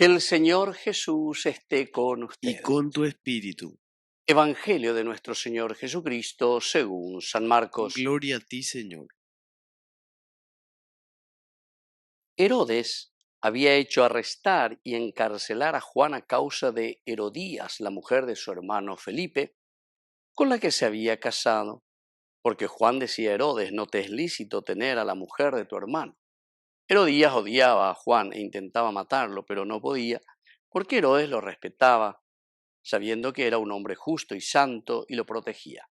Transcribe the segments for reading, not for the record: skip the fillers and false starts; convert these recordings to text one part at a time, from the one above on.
El Señor Jesús esté con y ustedes. con tu espíritu. Evangelio de nuestro Señor Jesucristo según San Marcos. Gloria a ti, Señor. Herodes había hecho arrestar y encarcelar a Juan a causa de Herodías, la mujer de su hermano Felipe, con la que se había casado, porque Juan decía a Herodes: no te es lícito tener a la mujer de tu hermano. Herodías odiaba a Juan e intentaba matarlo, pero no podía, porque Herodes lo respetaba, sabiendo que era un hombre justo y santo, y lo protegía.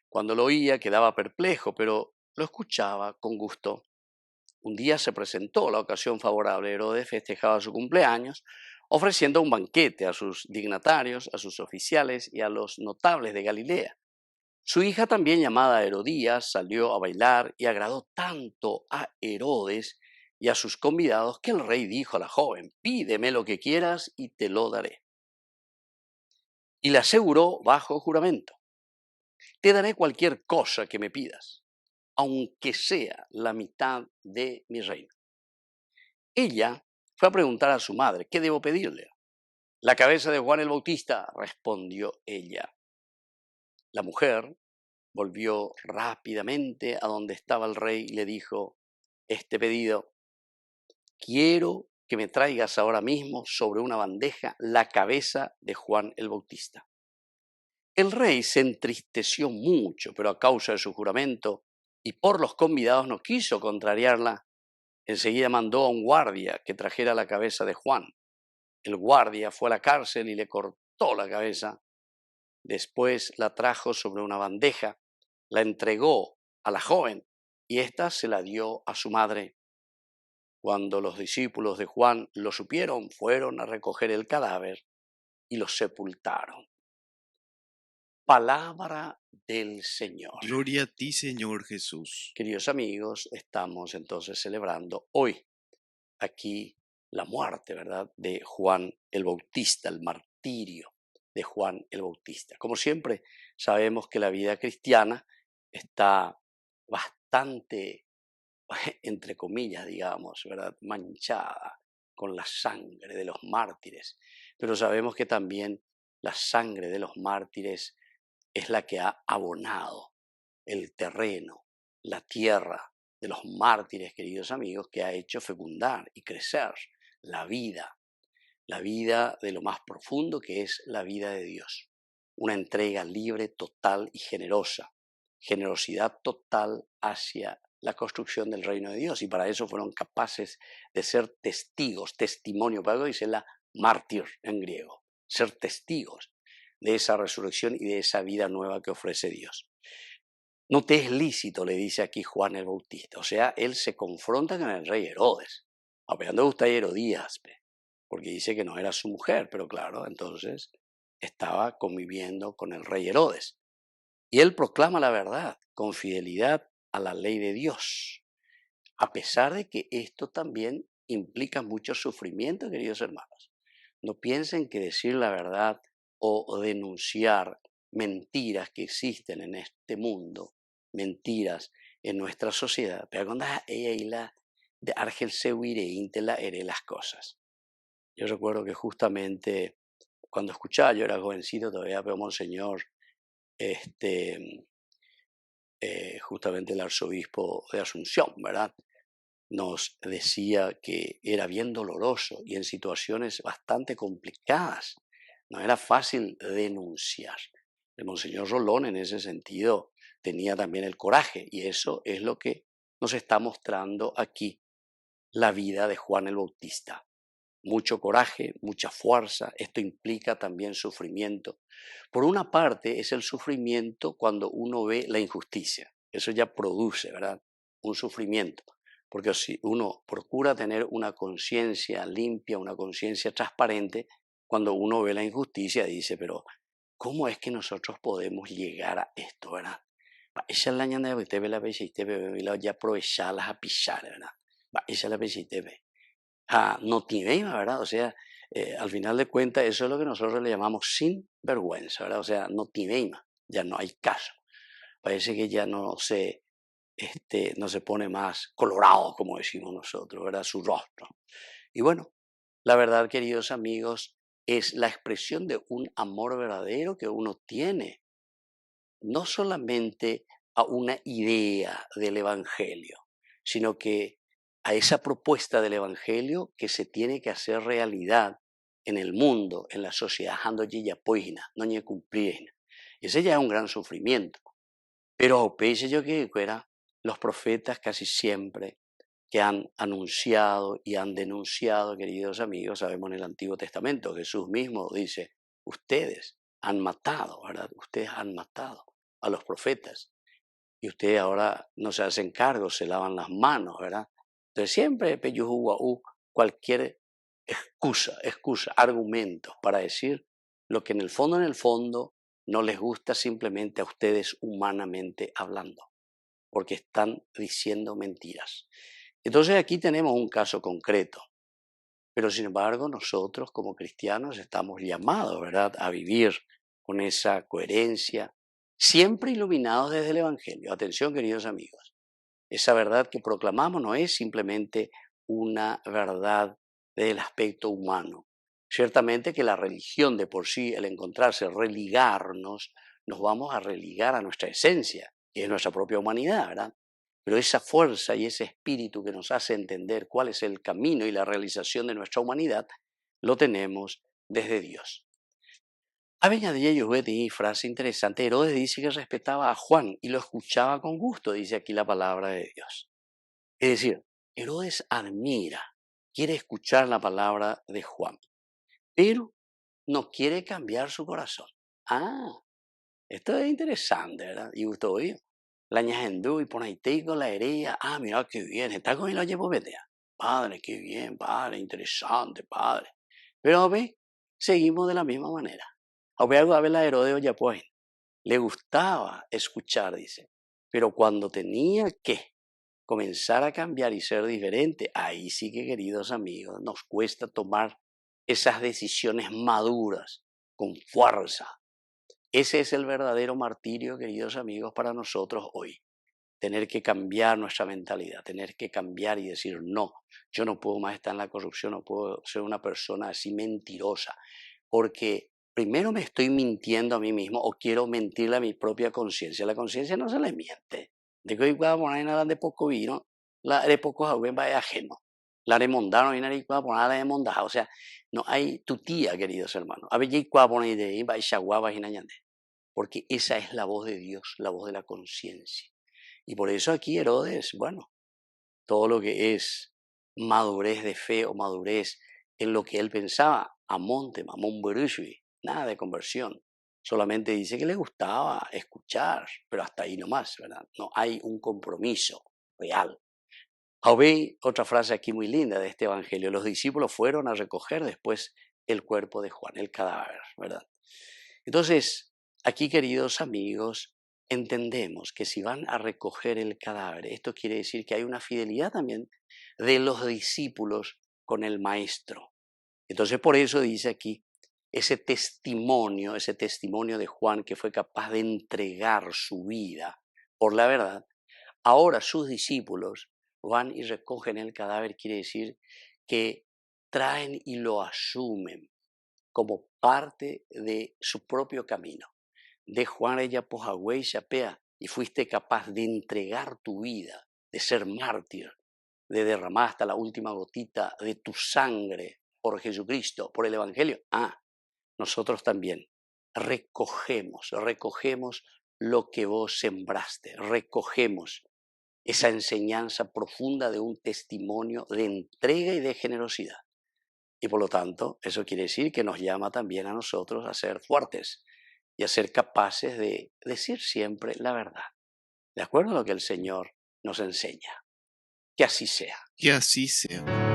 Cuando lo oía quedaba perplejo, pero lo escuchaba con gusto. Un día se presentó la ocasión favorable. Herodes festejaba su cumpleaños, ofreciendo un banquete a sus dignatarios, a sus oficiales y a los notables de Galilea. Su hija, también llamada Herodías, salió a bailar y agradó tanto a Herodes y a sus convidados que el rey dijo a la joven: pídeme lo que quieras y te lo daré. Y le aseguró bajo juramento: te daré cualquier cosa que me pidas, aunque sea la mitad de mi reino. Ella fue a preguntar a su madre: ¿qué debo pedirle? La cabeza de Juan el Bautista, respondió ella. La mujer volvió rápidamente a donde estaba el rey y le dijo este pedido: quiero que me traigas ahora mismo sobre una bandeja la cabeza de Juan el Bautista. El rey se entristeció mucho, pero a causa de su juramento y por los convidados no quiso contrariarla. Enseguida mandó a un guardia que trajera la cabeza de Juan. El guardia fue a la cárcel y le cortó la cabeza. Después la trajo sobre una bandeja, la entregó a la joven y ésta se la dio a su madre. Cuando los discípulos de Juan lo supieron, fueron a recoger el cadáver y lo sepultaron. Palabra del Señor. Gloria a ti, Señor Jesús. Queridos amigos, estamos entonces celebrando hoy aquí la muerte, ¿verdad?, de Juan el Bautista, el martirio de Juan el Bautista. Como siempre, sabemos que la vida cristiana está bastante, entre comillas, digamos, ¿verdad?, manchada con la sangre de los mártires, pero sabemos que también la sangre de los mártires es la que ha abonado el terreno, la tierra de los mártires, queridos amigos, que ha hecho fecundar y crecer la vida de lo más profundo, que es la vida de Dios. Una entrega libre, total y generosa, generosidad total hacia la construcción del reino de Dios, y para eso fueron capaces de ser testigos, testimonio, para eso dice la mártir en griego, ser testigos de esa resurrección y de esa vida nueva que ofrece Dios. No te es lícito, le dice aquí Juan el Bautista. O sea, él se confronta con el rey Herodes. Apeando gusta Herodías, porque dice que no era su mujer, pero claro, entonces estaba conviviendo con el rey Herodes. Y él proclama la verdad con fidelidad a la ley de Dios, a pesar de que esto también implica mucho sufrimiento, queridos hermanos. No piensen que decir la verdad o denunciar mentiras que existen en este mundo, mentiras en nuestra sociedad, pero cuando ella y la de Argel Sewire Intela haré las cosas. Yo recuerdo que justamente cuando escuchaba, yo era jovencito todavía, pero Monseñor, justamente el arzobispo de Asunción, ¿verdad?, nos decía que era bien doloroso y en situaciones bastante complicadas. No era fácil denunciar. El Monseñor Rolón en ese sentido tenía también el coraje, y eso es lo que nos está mostrando aquí la vida de Juan el Bautista. Mucho coraje, mucha fuerza. Esto implica también sufrimiento. Por una parte es el sufrimiento cuando uno ve la injusticia. Eso ya produce, ¿verdad?, un sufrimiento. Porque si uno procura tener una conciencia limpia, una conciencia transparente, cuando uno ve la injusticia dice: pero ¿cómo es que nosotros podemos llegar a esto, verdad? Esa es la ñanda de usted ve la vez y usted ve ya aprovecharlas a pisar, ¿verdad? Esa es la vez y usted ve. No tiene, ¿verdad? O sea, al final de cuentas, eso es lo que nosotros le llamamos sin vergüenza, ¿verdad? O sea, no tiene, ya no hay caso. Parece que ya no se pone más colorado, como decimos nosotros, ¿verdad?, su rostro. Y bueno, La verdad, queridos amigos, es la expresión de un amor verdadero que uno tiene, no solamente a una idea del Evangelio, sino que a esa propuesta del Evangelio que se tiene que hacer realidad en el mundo, en la sociedad, ando ya poina, no ñe cumplir. Ese ya es un gran sufrimiento. Pero pese yo que fuera, los profetas casi siempre que han anunciado y han denunciado, queridos amigos, sabemos en el Antiguo Testamento, Jesús mismo dice, ustedes han matado, ¿verdad? Ustedes han matado a los profetas y ustedes ahora no se hacen cargo, se lavan las manos, ¿verdad? Entonces siempre cualquier excusa, argumentos para decir lo que en el fondo, no les gusta simplemente a ustedes humanamente hablando, porque están diciendo mentiras. Entonces aquí tenemos un caso concreto, pero sin embargo nosotros como cristianos estamos llamados, ¿verdad?, a vivir con esa coherencia, siempre iluminados desde el Evangelio. Atención, queridos amigos, esa verdad que proclamamos no es simplemente una verdad del aspecto humano. Ciertamente que la religión de por sí, el encontrarse, religarnos, nos vamos a religar a nuestra esencia, que es nuestra propia humanidad, ¿verdad? Pero esa fuerza y ese espíritu que nos hace entender cuál es el camino y la realización de nuestra humanidad, lo tenemos desde Dios. Añadía yo frase interesante, Herodes dice que respetaba a Juan y lo escuchaba con gusto, dice aquí la palabra de Dios. Es decir, Herodes admira, quiere escuchar la palabra de Juan, pero no quiere cambiar su corazón. Ah, esto es interesante, ¿verdad? Y usted oye, la ñajendú y por ahí con la herida. Ah, mira qué bien, está con el oye betea. Padre, qué bien, padre, interesante, padre. Pero a ver, seguimos de la misma manera. A ver, algo a ver la Herodes ya pues, le gustaba escuchar, dice, pero cuando tenía que comenzar a cambiar y ser diferente, ahí sí que, queridos amigos, nos cuesta tomar esas decisiones maduras, con fuerza. Ese es el verdadero martirio, queridos amigos, para nosotros hoy. Tener que cambiar nuestra mentalidad, tener que cambiar y decir, no, yo no puedo más estar en la corrupción, no puedo ser una persona así mentirosa, porque primero me estoy mintiendo a mí mismo o quiero mentirle a mi propia conciencia. La conciencia no se le miente. De que hoy pueda poner nada de poco vino, la de poco joven va ajeno. La de mondano y nada pueda poner la de mondaja. O sea, no hay tu tía, queridos hermanos. A ver, ya pueda poner de ahí, va y nañande. Porque esa es la voz de Dios, la voz de la conciencia. Y por eso aquí Herodes, bueno, todo lo que es madurez de fe o madurez en lo que él pensaba, amonte, mamón burushui, nada de conversión. Solamente dice que le gustaba escuchar, pero hasta ahí nomás, ¿verdad? No hay un compromiso real. Hay otra frase aquí muy linda de este evangelio. Los discípulos fueron a recoger después el cuerpo de Juan, el cadáver, ¿verdad? Entonces, aquí, queridos amigos, entendemos que si van a recoger el cadáver, esto quiere decir que hay una fidelidad también de los discípulos con el maestro. Entonces, por eso dice aquí ese testimonio de Juan que fue capaz de entregar su vida por la verdad. Ahora sus discípulos van y recogen el cadáver, quiere decir que traen y lo asumen como parte de su propio camino. De Juan ella Pojagüey Chapea, y fuiste capaz de entregar tu vida, de ser mártir, de derramar hasta la última gotita de tu sangre por Jesucristo, por el Evangelio. Nosotros también recogemos lo que vos sembraste, recogemos esa enseñanza profunda de un testimonio de entrega y de generosidad. Y por lo tanto, eso quiere decir que nos llama también a nosotros a ser fuertes y a ser capaces de decir siempre la verdad, de acuerdo a lo que el Señor nos enseña. Que así sea. Que así sea.